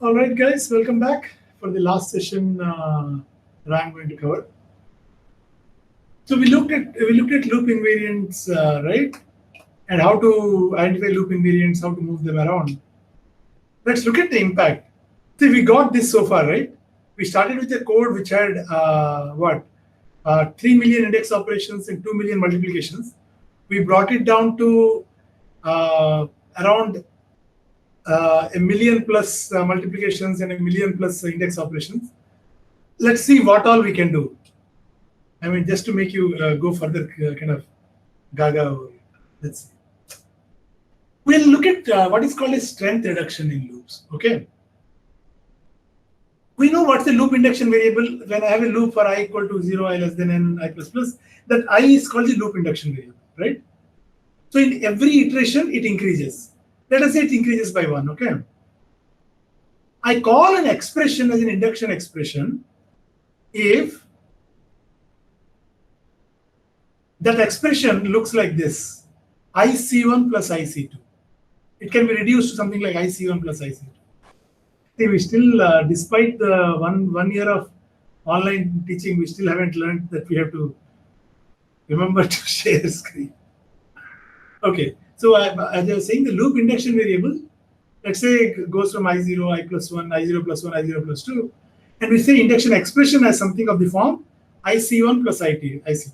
All right, guys, welcome back for the last session that I'm going to cover. So we looked at loop invariants, right? And how to identify loop invariants, how to move them around. Let's look at the impact. See, we got this so far, right? We started with a code which had 3 million index operations and 2 million multiplications. We brought it down to around a million plus multiplications and a million plus index operations. Let's see what all we can do. I mean, just to make you go further, kind of gaga. Let's see. We'll look at what is called a strength reduction in loops. Okay. We know what's the loop induction variable. When I have a loop for I equal to 0, I less than n, I plus plus, that I is called the loop induction variable, right? So in every iteration, it increases. Let us say it increases by 1, okay? I call an expression as an induction expression if that expression looks like this, IC1 plus IC2. It can be reduced to something like IC1 plus IC2. See, we still, despite the one year of online teaching, we still haven't learned that we have to remember to share screen. Okay, so as I was saying, the loop induction variable, let's say it goes from I0, I plus 1, I0 plus 1, I0 plus 2, and we say induction expression as something of the form IC1 plus IC2.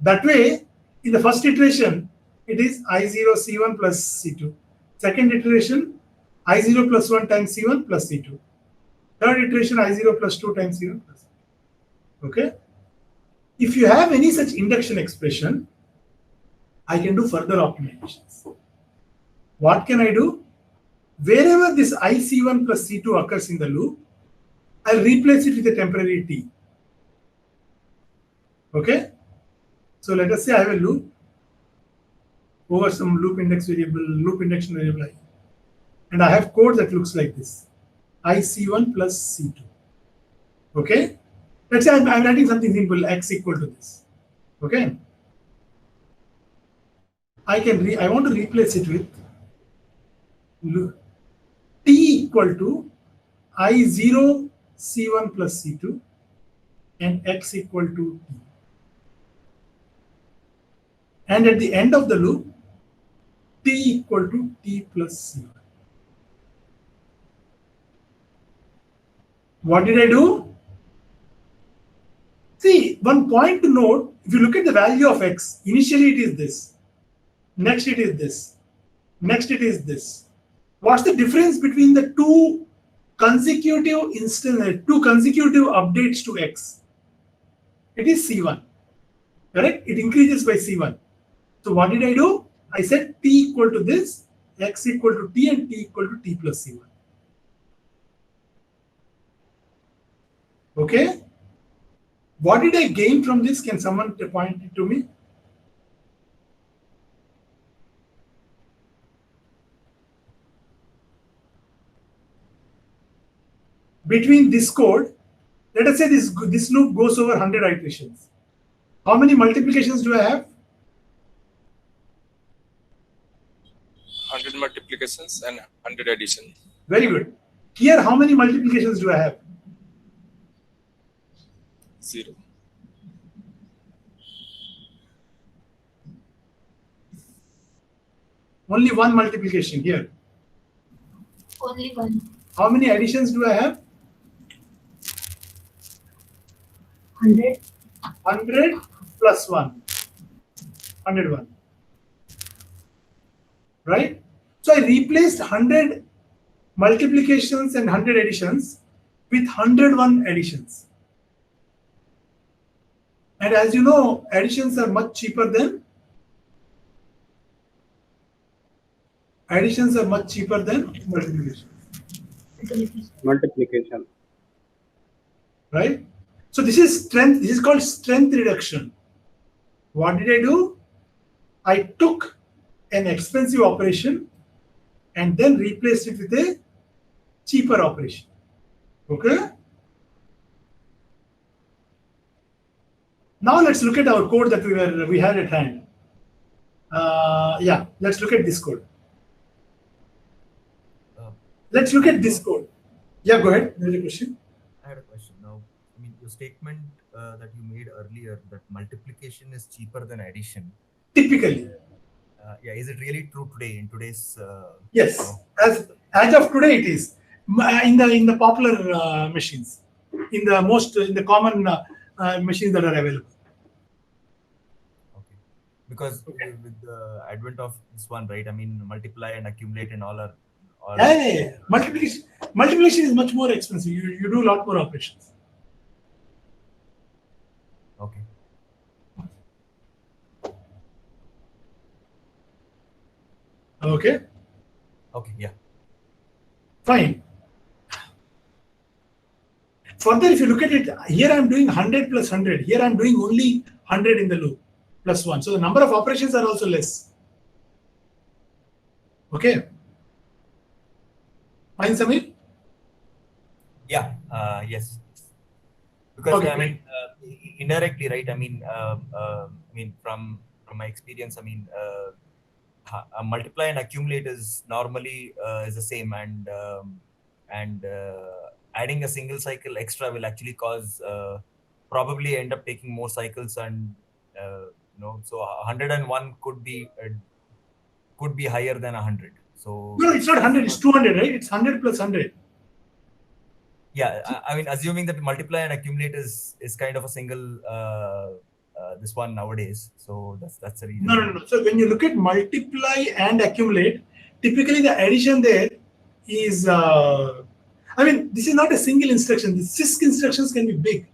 That way, in the first iteration, it is I0 C1 plus C2. Second iteration, I0 plus 1 times C1 plus C2. Third iteration, I0 plus 2 times C1 plus C2. Okay? If you have any such induction expression, I can do further optimizations. What can I do? Wherever this IC1 plus C2 occurs in the loop, I'll replace it with a temporary T. Okay? So let us say I have a loop over some loop induction variable I. And I have code that looks like this, IC1 plus C2. Okay? Let's say I'm writing something simple, x equal to this. Okay? I want to replace it with T equal to I0 C1 plus C2 and x equal to T. And at the end of the loop, T equal to T plus C1. What did I do? See, one point to note, if you look at the value of x, initially it is this. Next it is this. Next it is this. What's the difference between the two consecutive updates to x? It is C1. Correct? It increases by C1. So what did I do? I said T equal to this, x equal to T, and T equal to T plus C1. Okay? What did I gain from this? Can someone point it to me? Between this code, let us say this loop goes over 100 iterations. How many multiplications do I have? 100 multiplications and 100 additions. Very good. Here, how many multiplications do I have? 0. Only one multiplication here. Only one. How many additions do I have? 100. 100 plus 1. 101. Right? So I replaced 100 multiplications and 100 additions with 101 additions. And as you know, additions are much cheaper than multiplication. Multiplication. Right? So this is strength. This is called strength reduction. What did I do? I took an expensive operation and then replaced it with a cheaper operation. Okay? Now let's look at our code that we had at hand. Let's look at this code. Let's look at this code. Yeah, go ahead. There's a question. I had a question now. I mean, your statement that you made earlier that multiplication is cheaper than addition. Typically, Yeah, is it really true today in today's yes. As of today, it is in the popular machines, in the common machines that are available. Okay, because with the advent of this one, right? I mean, multiply and accumulate and all are all. Yeah. Multiplication is much more expensive. You do a lot more operations. Okay. Okay, Okay. Yeah. fine. Further, if you look at it, here I'm doing 100 plus 100. Here I'm doing only 100 in the loop plus 1. So the number of operations are also less. Okay. Fine, Samir? Yeah. Yes. Because Okay, I mean, indirectly, right? I mean, from my experience, I mean, multiply and accumulate is normally is the same, and adding a single cycle extra will actually cause probably end up taking more cycles, and so 101 could be higher than 100. So No, it's not 100, it's 200, right? It's 100 plus 100. yeah, I mean, assuming that multiply and accumulate is kind of a single this one nowadays, so that's the reason. No. So when you look at multiply and accumulate, typically the addition there is, I mean, this is not a single instruction. The CISC instructions can be big,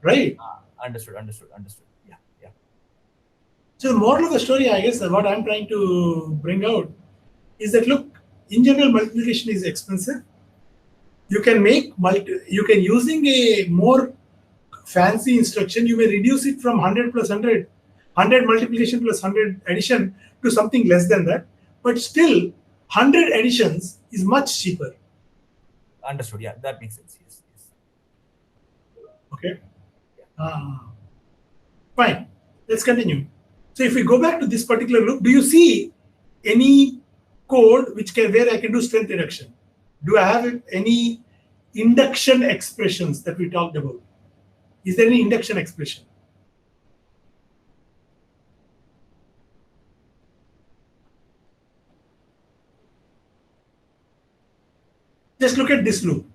right? Understood. Yeah. So the moral of the story, I guess, what I'm trying to bring out is that, look, in general, multiplication is expensive. You can using a more fancy instruction, you may reduce it from 100 plus 100, 100 multiplication plus 100 addition to something less than that. But still, 100 additions is much cheaper. Understood. Yeah, that makes sense. Yes. Okay. Fine. Let's continue. So if we go back to this particular loop, do you see any code where I can do strength reduction? Do I have any induction expressions that we talked about? Is there any induction expression? Just look at this loop.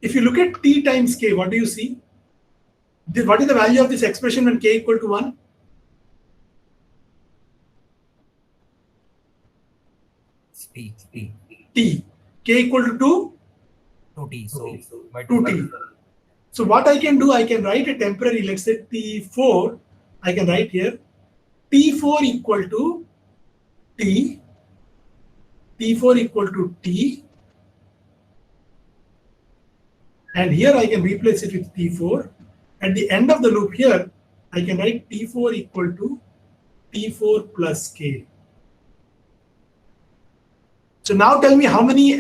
If you look at t times k, what do you see? What is the value of this expression when k equal to 1? T. T. K equal to 2? 2t. So 2t. So what I can do, I can write a temporary, let's say T4. I can write here T4 equal to T. T4 equal to T. And here I can replace it with T4. At the end of the loop here, I can write T4 equal to T4 plus K. So now tell me how many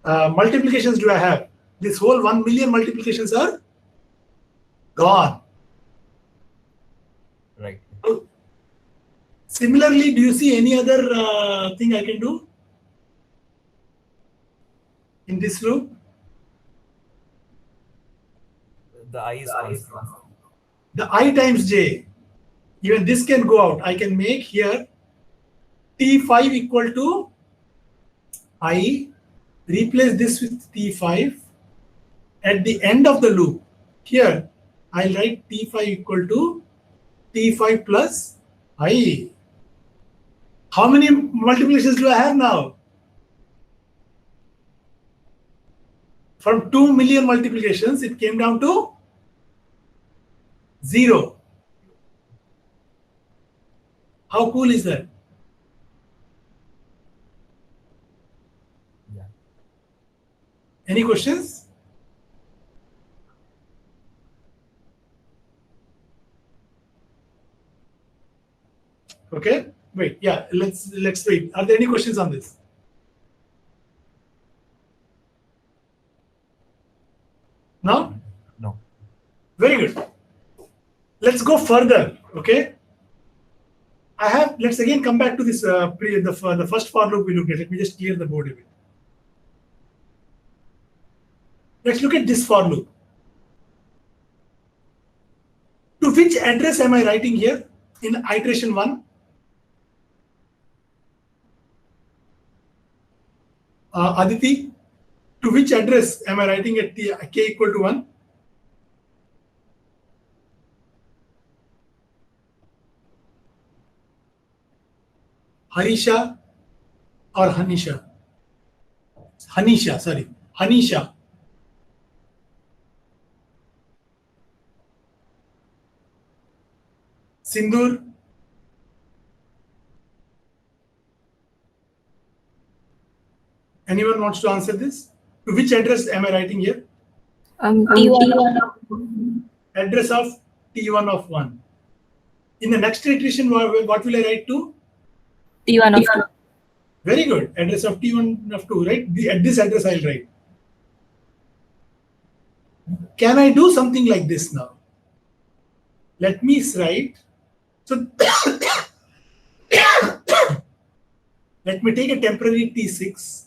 multiplications do I have? This whole 1 million multiplications are gone. Right. Similarly, do you see any other thing I can do in this loop? The I is constant. The I times j. Even this can go out. I can make here T5 equal to I. Replace this with T5. At the end of the loop, here I'll write T5 equal to T5 plus I. How many multiplications do I have now? From 2 million multiplications, it came down to 0. How cool is that? Yeah. Any questions? Okay, wait, yeah, let's wait. Are there any questions on this? No? No. Very good. Let's go further. Okay. Let's again come back to this the first for loop we looked at. Let me just clear the board a bit. Let's look at this for loop. To which address am I writing here in iteration 1? Aditi, to which address am I writing at the k equal to 1? Harisha or Hanisha? Hanisha, sorry. Hanisha. Sindur. Anyone wants to answer this? To which address am I writing here? T1. Address of T1 of 1. In the next iteration, what will I write to? T1 of 2. Very good. Address of T1 of 2, right? At this address I'll write. Can I do something like this now? Let me write. So let me take a temporary T6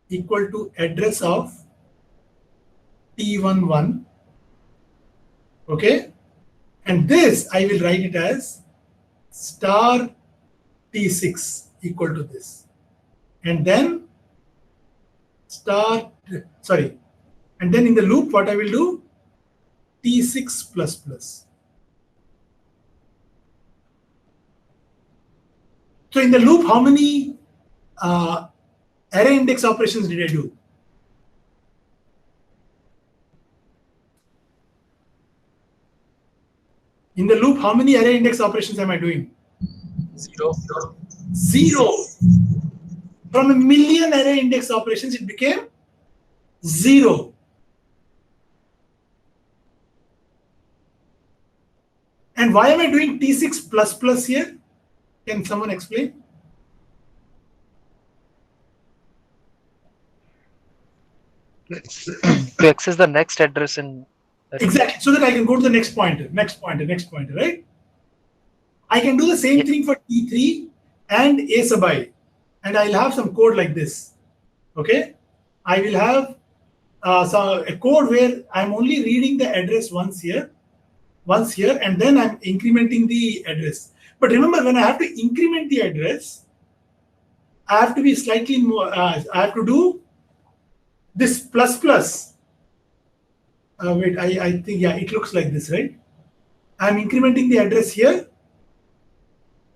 equal to address of T11. Okay? And this I will write it as star T6 equal to this. And then and then in the loop what I will do? T6 plus plus. So in the loop, how many array index operations did I do? In the loop, how many array index operations am I doing? 0. 0. From a million array index operations, it became 0. And why am I doing T6 plus plus here? Can someone explain? To access the next address in Exactly, so that I can go to the next pointer, right? I can do the same thing for T3 and A sub I, and I'll have some code like this. Okay, I will have a code where I'm only reading the address once here, and then I'm incrementing the address. But remember, when I have to increment the address, I have to be slightly more. I have to do this plus plus. Wait, I think, yeah, it looks like this, right? I'm incrementing the address here.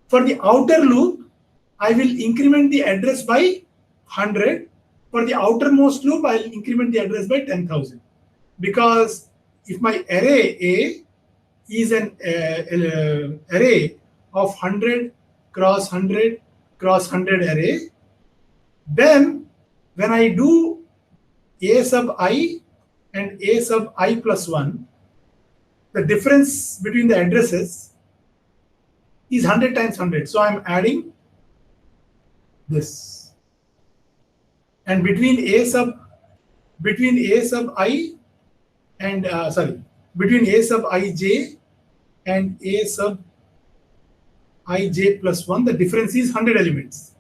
For the outer loop, I will increment the address by 100. For the outermost loop, I'll increment the address by 10,000. Because if my array A is an array of 100 cross 100 cross 100 array, then when I do A sub I and A sub I plus 1, the difference between the addresses is 100 times 100. So I'm adding this. And between A sub I and between A sub ij and A sub ij plus 1, the difference is 100 elements.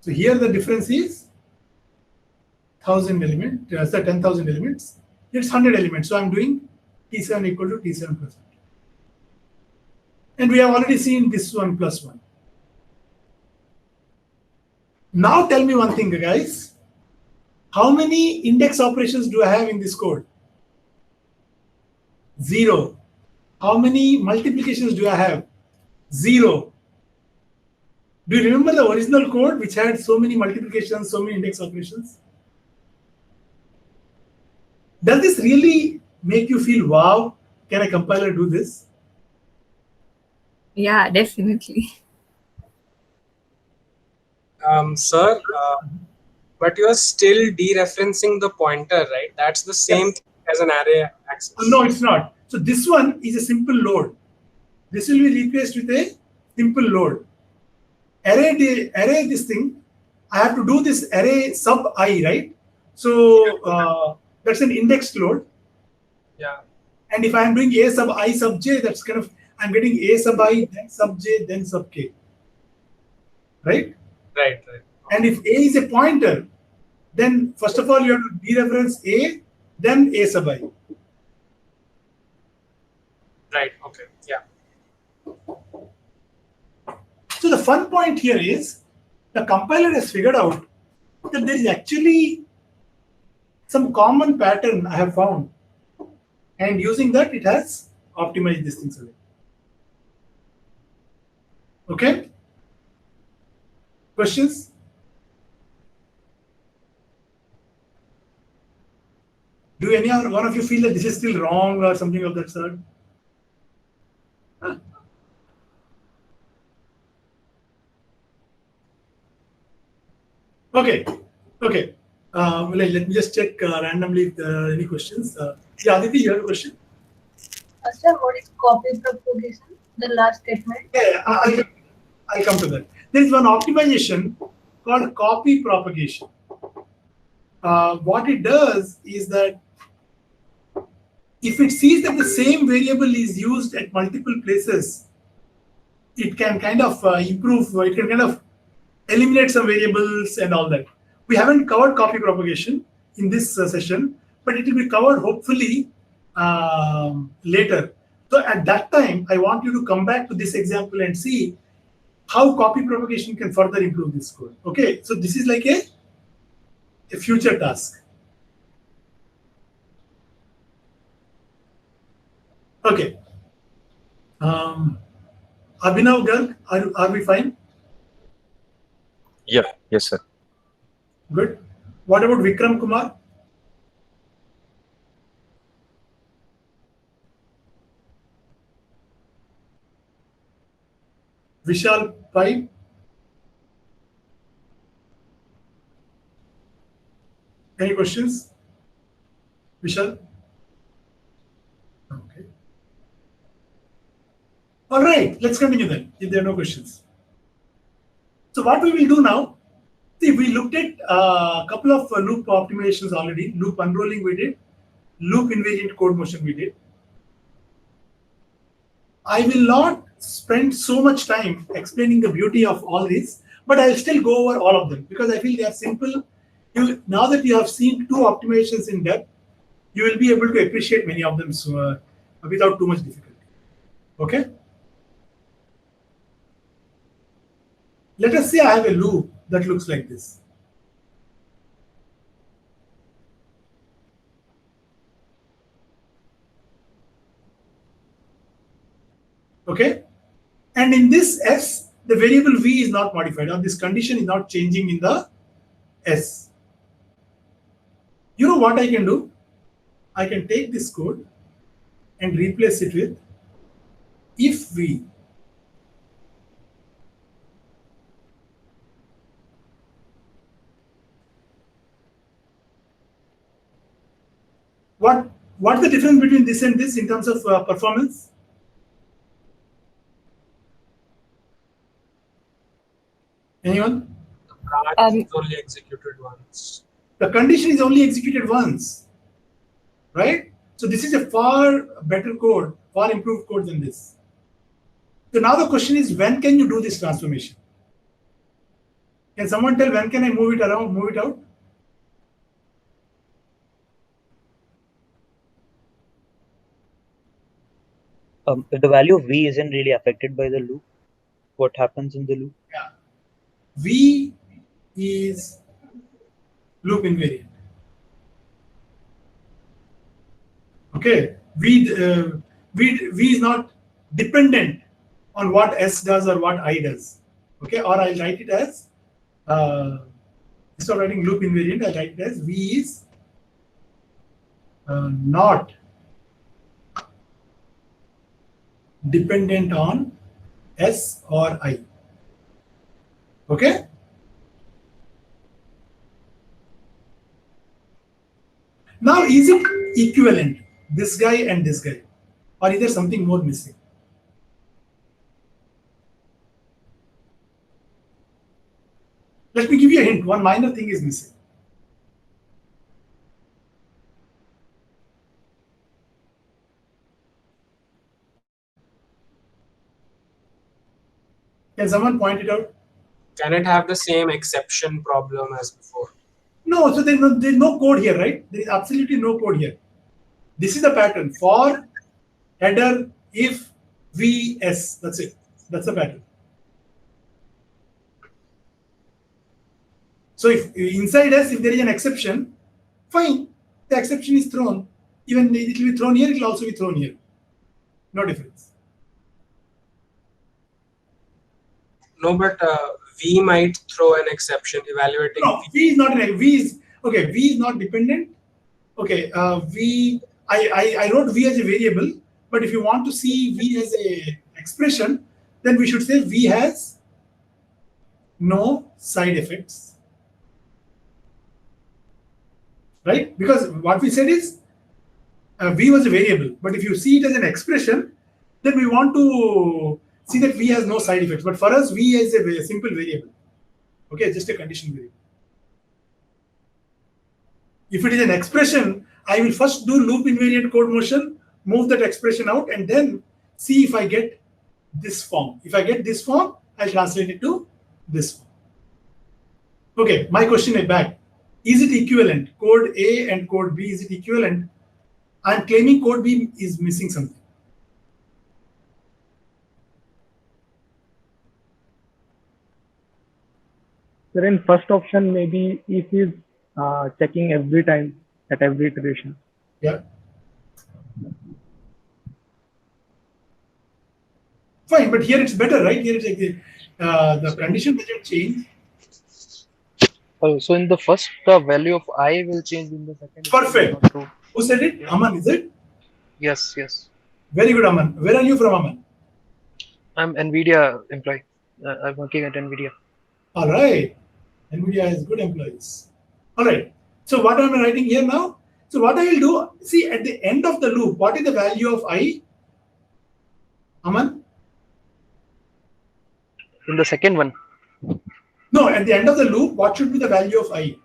So here the difference is 1000 element, 10,000 elements. It's 100 elements. So I'm doing T7 equal to T7 plus 1. And we have already seen this one plus 1. Now tell me one thing, guys. How many index operations do I have in this code? 0. How many multiplications do I have? 0. Do you remember the original code which had so many multiplications, so many index operations? Does this really make you feel, wow, can a compiler do this? Yeah, definitely. Sir, but you are still dereferencing the pointer, right? That's the same thing as an array access. No, it's not. So this one is a simple load. This will be replaced with a simple load. Array this thing, I have to do this array sub I, right? So that's an indexed load. Yeah. And if I'm doing A sub I sub j, that's kind of, I'm getting A sub I, then sub j, then sub k. Right? Right. And if A is a pointer, then first of all, you have to dereference A, then A sub I. Right. Okay. Yeah. So the fun point here is the compiler has figured out that there is actually some common pattern I have found. And using that, it has optimized these things away. Okay? Questions? Do any one of you feel that this is still wrong or something of that sort? Huh? Okay. Well, let me just check randomly if there are any questions. Yeah, Aditi, you have a question? Sir, what is copy propagation? The last statement. Yeah, I'll come to that. There is one optimization called copy propagation. What it does is that if it sees that the same variable is used at multiple places, it can kind of improve, it can kind of eliminate some variables and all that. We haven't covered copy propagation in this session, but it will be covered hopefully later. So at that time, I want you to come back to this example and see how copy propagation can further improve this code. Okay, so this is like a future task. Okay. Abhinav Garg, are we fine? Yeah, yes, sir. Good. What about Vikram Kumar? Vishal Pai? Any questions? Vishal? Okay. All right, let's continue then, if there are no questions. So what we will do now, see, we looked at a couple of loop optimizations already. Loop unrolling we did, loop invariant code motion we did. I will not spend so much time explaining the beauty of all these, but I'll still go over all of them because I feel they are simple. Now that you have seen two optimizations in depth, you will be able to appreciate many of them without too much difficulty. Okay? Let us say I have a loop that looks like this. Okay? And in this S, the variable V is not modified, or this condition is not changing in the S. You know what I can do? I can take this code and replace it with if V. What's the difference between this and this in terms of performance? Anyone? The branch is only executed once. The condition is only executed once, right? So this is a far better code, far improved code than this. So now the question is, when can you do this transformation? Can someone tell when can I move it around, move it out? If the value of V isn't really affected by the loop, what happens in the loop? Yeah. V is loop invariant. Okay. V is not dependent on what S does or what I does. Okay. Or I'll write it as, instead of writing loop invariant, I'll write it as V is not dependent on S or I. Okay? Now, is it equivalent, this guy and this guy? Or is there something more missing? Let me give you a hint. One minor thing is missing. Can someone point it out? Can it have the same exception problem as before? No, so there's no code here, right? There is absolutely no code here. This is the pattern for header if vs. That's it. That's the pattern. So if inside S, if there is an exception, fine, the exception is thrown. Even it will be thrown here, it will also be thrown here. No difference. No, but V might throw an exception evaluating. No, V is not an V is okay. V is not dependent. Okay, V. I wrote V as a variable, but if you want to see V as a expression, then we should say V has no side effects, right? Because what we said is V was a variable, but if you see it as an expression, then we want to see that V has no side effects. But for us, V is a simple variable. Okay, just a condition variable. If it is an expression, I will first do loop invariant code motion, move that expression out, and then see if I get this form. If I get this form, I'll translate it to this form. Okay, my question is back. Is it equivalent? Code A and code B, is it equivalent? I'm claiming code B is missing something. So in first option, maybe if is checking every time at every iteration. Yeah. Fine, but here it's better, right? Here it's like the condition doesn't change. Oh, so in the first, the value of I will change in the second. Perfect. Not true. Who said it? Aman, is it? Yes, yes. Very good, Aman. Where are you from, Aman? I'm NVIDIA employee. I'm working at NVIDIA. All right. NVIDIA has good employees. All right. So what am I writing here now? So what I will do, see at the end of the loop, what is the value of I? Aman? In the second one, No, at the end of the loop, what should be the value of I?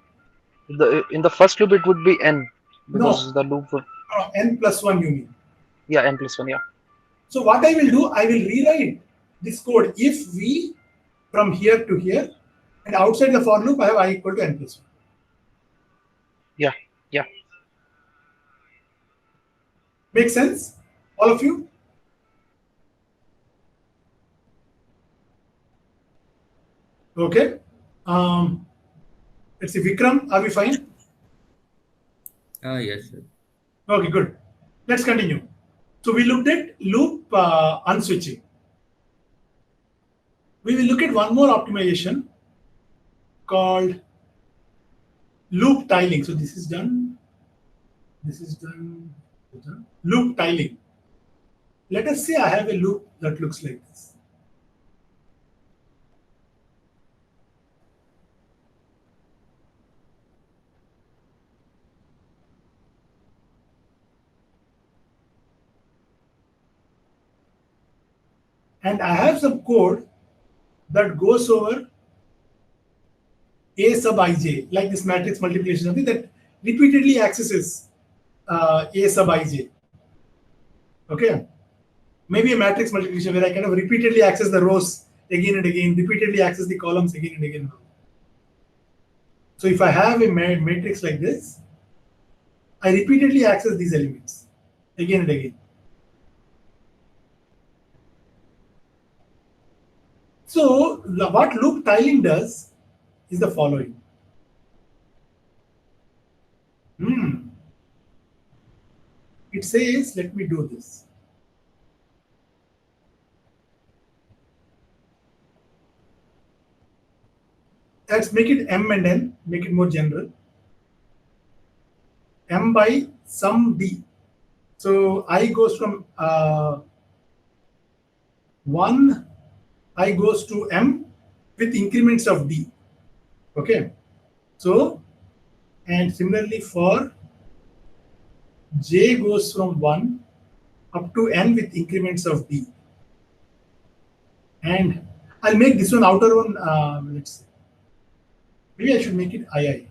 in the first loop it would be n because the loop would, N plus 1 you mean. yeah, n plus 1, yeah. So what I will do, I will rewrite this code if V from here to here, and outside the for loop, I have I equal to n plus 1. Yeah, yeah. Make sense? All of you? Okay. Let's see, Vikram, are we fine? Yes, sir. Okay, good. Let's continue. So we looked at loop unswitching. We will look at one more optimization called loop tiling. So this is done. This is done. Loop tiling. Let us say I have a loop that looks like this. And I have some code that goes over A sub ij, like this matrix multiplication, something that repeatedly accesses A sub ij. Okay. Maybe a matrix multiplication where I kind of repeatedly access the rows again and again, repeatedly access the columns again and again. So if I have a matrix like this, I repeatedly access these elements again and again. So what loop tiling does is the following. It says, let me do this. Let's make it M and N, make it more general. M by some D. So I goes from 1, I goes to M with increments of D. Okay. So, and similarly for J goes from 1 up to N with increments of D. And I'll make this one outer one, let's say. Maybe I should make it II.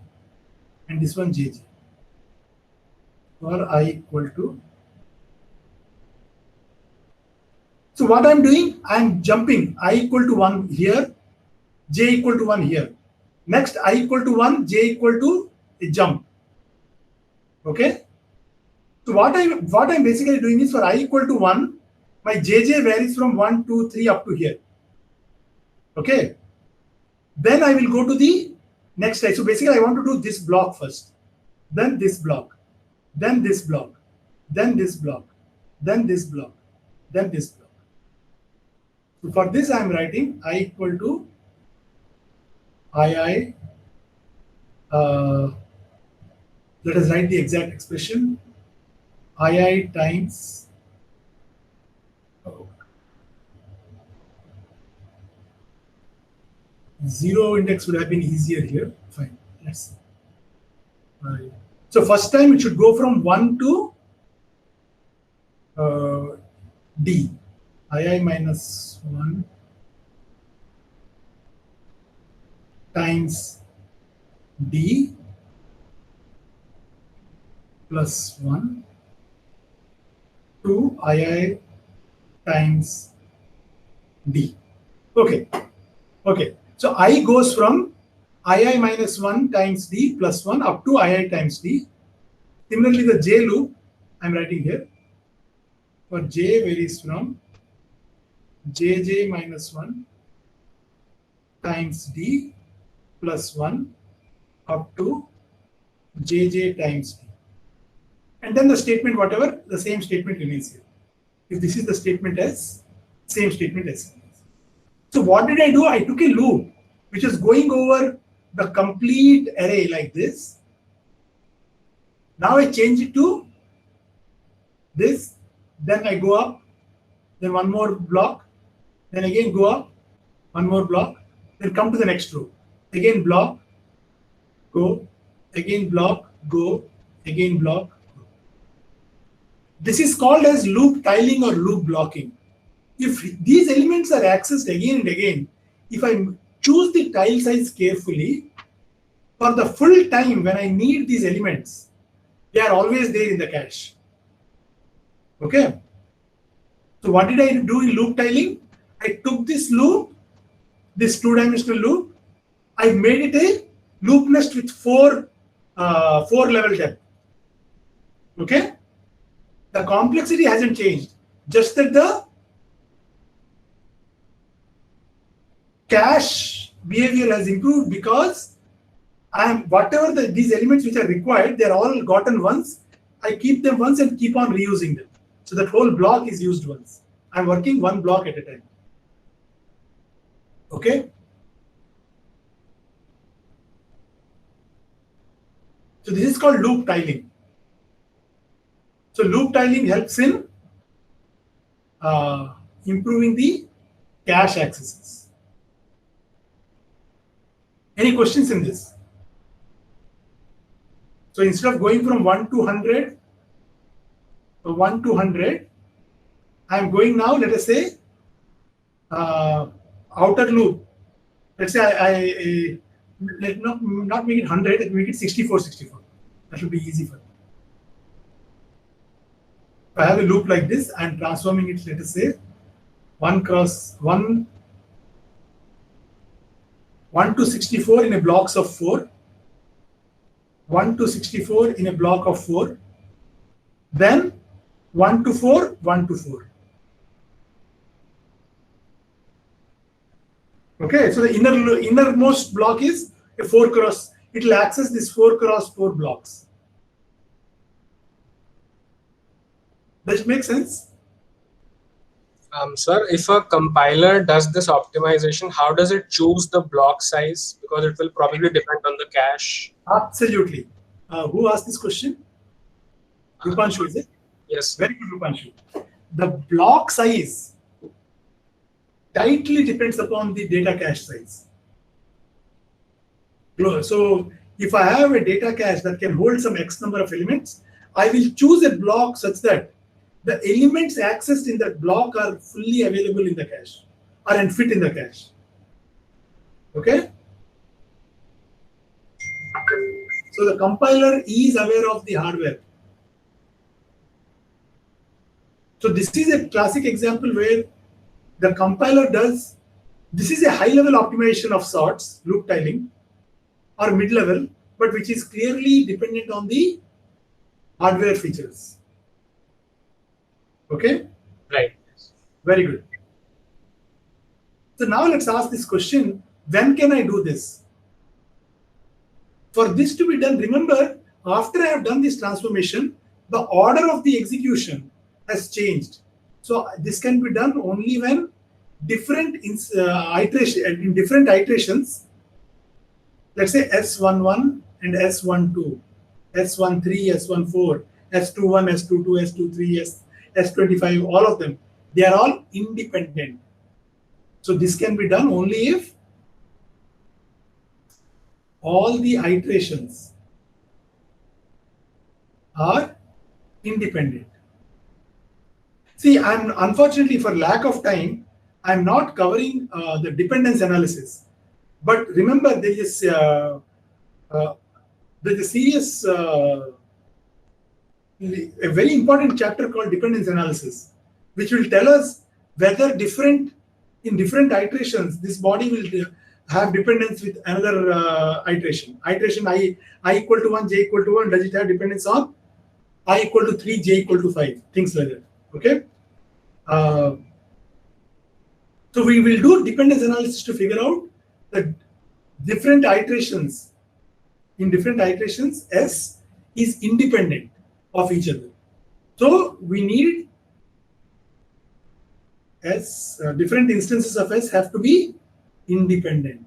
And this one JJ. For I equal to So what I'm doing, I'm jumping I equal to 1 here, j equal to 1 here. Next, I equal to 1, j equal to a jump. Okay. So what I'm basically doing is for I equal to 1, my jj varies from 1, 2, 3 up to here. Okay. Then I will go to the next side. So basically I want to do this block first, then this block, then this block, then this block, then this block, then this block. So for this I am writing I equal to II, let us write the exact expression, II times zero index would have been easier here. Fine. Let's see. So first time it should go from 1 to D. II minus 1 times D plus 1 to II times D. Okay. Okay. So I goes from II minus 1 times D plus 1 up to II times D. Similarly, the J loop I'm writing here. For J varies from Jj minus 1 times D plus 1 up to Jj times D. And then the statement, whatever, the same statement remains here. If this is the statement S, same statement S. So what did I do? I took a loop which is going over the complete array like this. Now I change it to this, then I go up, then one more block, then again go up, one more block, then come to the next row. Again block, go, again block, go, again block, go. This is called as loop tiling or loop blocking. If these elements are accessed again and again, if I choose the tile size carefully, for the full time when I need these elements, they are always there in the cache. Okay. So what did I do in loop tiling? I took this loop, this two-dimensional loop, I made it a loop nest with four level depth. Okay. The complexity hasn't changed, just that the cache behavior has improved because whatever these elements which are required, they're all gotten once. I keep them once and keep on reusing them. So that whole block is used once. I'm working one block at a time. Okay. So this is called loop tiling. So loop tiling helps in improving the cache accesses. Any questions in this? So instead of going from 1 to 100, I'm going now, let us say, outer loop. Let's say I let not make it 100, let me make it 64. That should be easy for me. If I have a loop like this, I'm transforming it, let us say, 1 cross 1 to 64 in a blocks of 4. 1 to 64 in a block of 4. Then 1 to 4, 1 to 4. Okay, so the innermost block is a 4 cross. It will access this 4 cross 4 blocks. Does it make sense? Sir, if a compiler does this optimization, how does it choose the block size? Because it will probably depend on the cache. Absolutely. Who asked this question? Rupanshu, is it? Yes. Very good, Rupanshu. The block size tightly depends upon the data cache size. So if I have a data cache that can hold some X number of elements, I will choose a block such that the elements accessed in that block are fully available in the cache or and fit in the cache. Okay? So the compiler is aware of the hardware. So this is a classic example where the compiler does, this is a high-level optimization of sorts, loop tiling, or mid-level, but which is clearly dependent on the hardware features. Okay? Right. Very good. So now let's ask this question, when can I do this? For this to be done, remember, after I have done this transformation, the order of the execution has changed. So this can be done only when different in different iterations, let's say S11 and S12, S13, S14, S21, S22, S23, S25, all of them, they are all independent. So this can be done only if all the iterations are independent. See, I'm unfortunately, for lack of time, I'm not covering the dependence analysis. But remember, there is a serious, a very important chapter called dependence analysis, which will tell us whether in different iterations, this body will have dependence with another iteration. Iteration I equal to 1, j equal to 1, does it have dependence on I equal to 3, j equal to 5, things like that. Okay. So we will do dependence analysis to figure out the different iterations. In different iterations, S is independent of each other. So we need S, different instances of S have to be independent.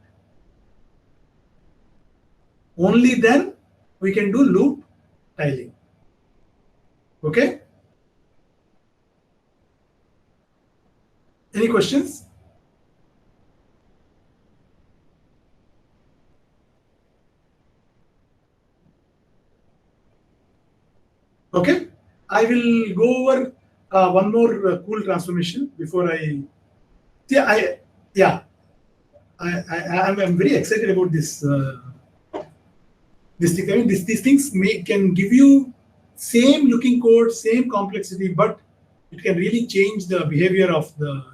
Only then we can do loop tiling. Okay? Any questions? Okay, I will go over one more cool transformation before I. I'm very excited about this. This thing. I mean, these things can give you same looking code, same complexity, but it can really change the behavior of the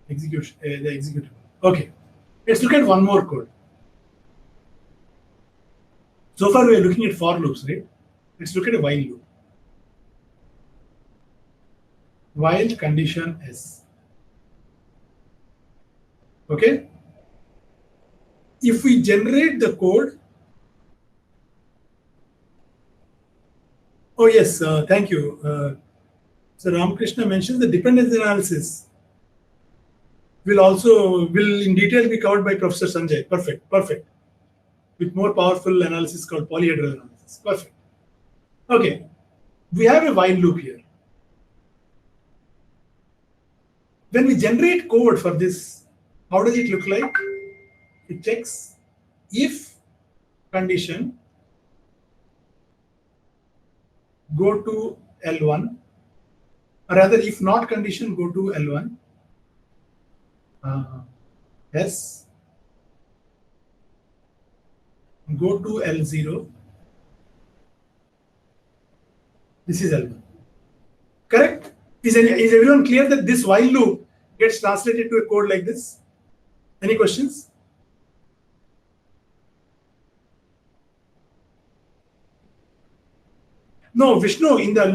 execution. The executable. Okay, let's look at one more code. So far, we are looking at for loops, right? Let's look at a while loop. While condition S. Okay. If we generate the code. Oh yes, thank you. So Ramakrishna mentions the dependence analysis will in detail be covered by Professor Sanjay. Perfect, perfect. With more powerful analysis called polyhedral analysis. Perfect. Okay, we have a while loop here. When we generate code for this, how does it look like? It checks if condition go to L1, or rather if not condition go to L1, S, go to L0, this is L1. Correct? Is everyone clear that this while loop gets translated to a code like this? Any questions? No, Vishnu, in the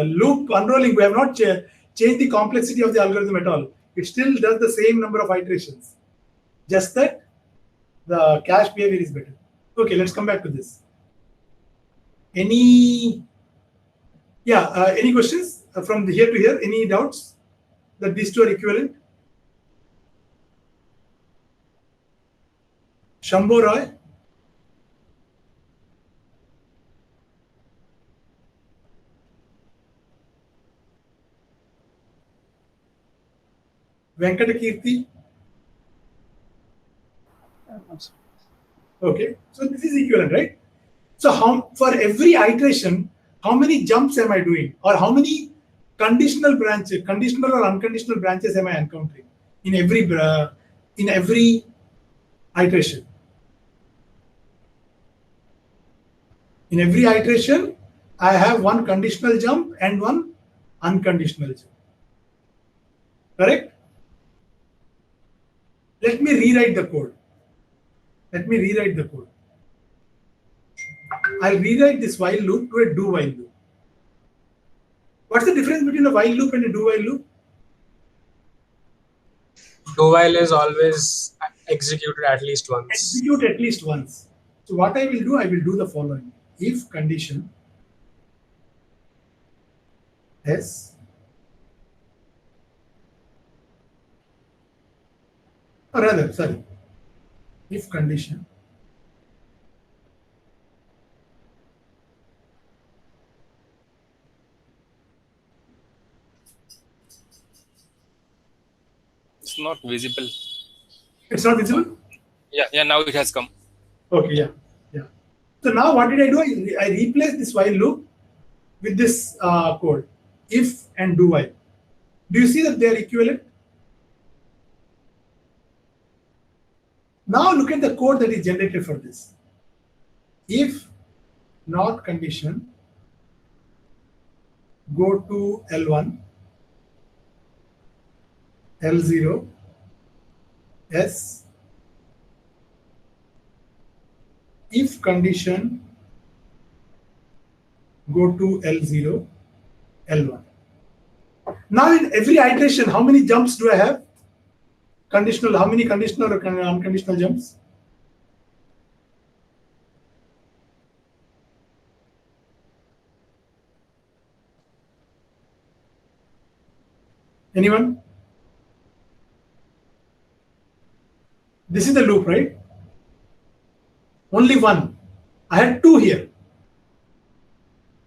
loop unrolling, we have not changed the complexity of the algorithm at all. It still does the same number of iterations. Just that the cache behavior is better. Okay, let's come back to this. Any questions from here to here? Any doubts that these two are equivalent? Shambho Roy? Venkatakirti? Okay, so this is equivalent, right? So for every iteration, how many jumps am I doing, or how many conditional or unconditional branches am I encountering in every iteration? In every iteration, I have one conditional jump and one unconditional jump. Correct? Let me rewrite the code. I'll rewrite this while loop to a do while loop. What's the difference between a while loop and a do while loop? Do while is always executed at least once. Execute at least once. So what I will do the following. If condition S or rather, sorry, if condition It's not visible. it's not visible. Yeah, now it has come. Okay, yeah. So now what did I do? I replaced this while loop with this code, if and do while. Do you see that they are equivalent? Now look at the code that is generated for this. If not condition, go to L1, L0, S. If condition, go to L0, L1. Now in every iteration, how many jumps do I have? Conditional, how many conditional or unconditional jumps? Anyone? This is the loop, right? Only one. I had two here.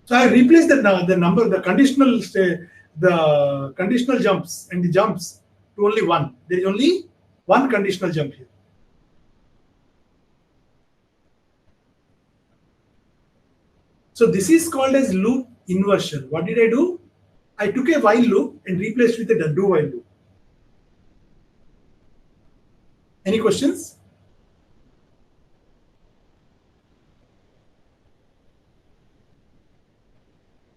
So I replaced the number, the conditional jumps and the jumps to only one. There is only one conditional jump here. So this is called as loop inversion. What did I do? I took a while loop and replaced with a do while loop. Any questions?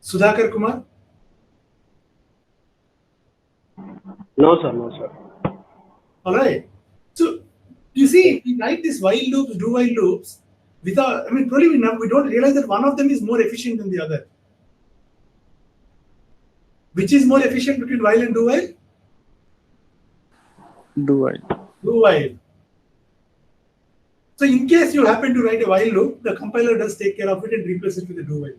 Sudhakar Kumar? No, sir. All right. So you see, we write these while loops, do while loops, without, probably we don't realize that one of them is more efficient than the other. Which is more efficient between while and do while? Do while. Do while. So in case you happen to write a while loop, the compiler does take care of it and replace it with a do while.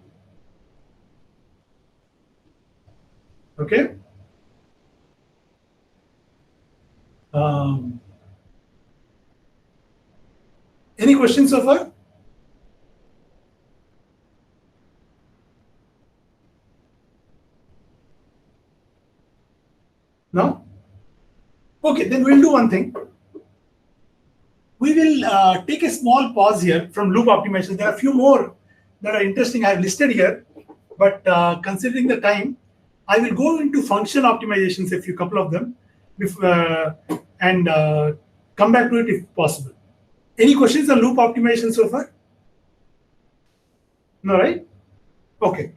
Okay. Any questions so far? No? Okay, then we'll do one thing. We will take a small pause here from loop optimization. There are a few more that are interesting I have listed here, but considering the time, I will go into function optimizations, a couple of them, and come back to it if possible. Any questions on loop optimization so far? No, right? Okay.